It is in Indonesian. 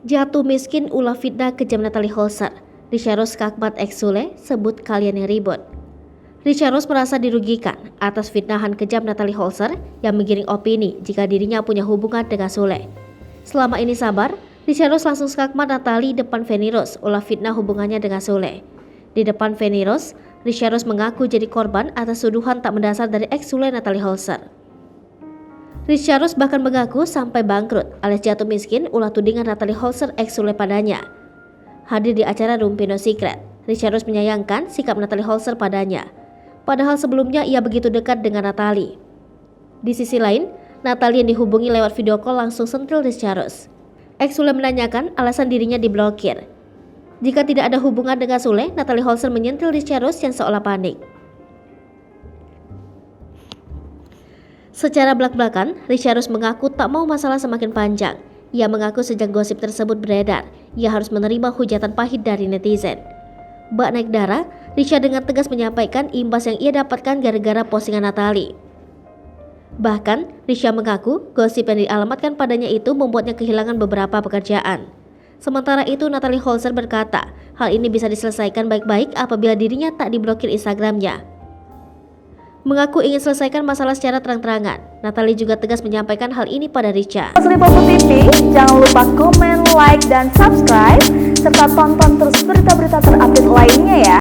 Jatuh miskin ulah fitnah kejam Natalie Holzer. Richard Ross Kakmat X Sule sebut kalian yang ribut. Richard Ross merasa dirugikan atas fitnahan kejam Natalie Holzer yang menggiring opini jika dirinya punya hubungan dengan Sule. Selama ini sabar, Richard Ross langsung skakmat Natalie depan Feni Rose ulah fitnah hubungannya dengan Sule. Di depan Feni Rose, Richard Ross mengaku jadi korban atas tuduhan tak mendasar dari ex Sule Natalie Holzer. Richard Ross bahkan mengaku sampai bangkrut alias jatuh miskin ulah tudingan Natalie Holzer ex Sule padanya. Hadir di acara Room Pinot Secret, Richard Ross menyayangkan sikap Natalie Holzer padanya. Padahal sebelumnya ia begitu dekat dengan Natalie. Di sisi lain, Natalie yang dihubungi lewat video call langsung sentil Richard Ross. Ex Sule menanyakan alasan dirinya diblokir. Jika tidak ada hubungan dengan Sule, Natalie Holzer menyentil Richard Ross yang seolah panik. Secara belak-belakan, Richard Ross mengaku tak mau masalah semakin panjang. Ia mengaku sejak gosip tersebut beredar, ia harus menerima hujatan pahit dari netizen. Bak naik darah, Richard dengan tegas menyampaikan imbas yang ia dapatkan gara-gara postingan Natalie. Bahkan, Richard mengaku gosip yang dialamatkan padanya itu membuatnya kehilangan beberapa pekerjaan. Sementara itu, Natalie Holzer berkata, hal ini bisa diselesaikan baik-baik apabila dirinya tak diblokir Instagramnya. Mengaku ingin selesaikan masalah secara terang-terangan, Natalie juga tegas menyampaikan hal ini pada Richard. Lipopo TV, jangan lupa komen, like, dan subscribe, serta tonton terus berita-berita terupdate lainnya ya.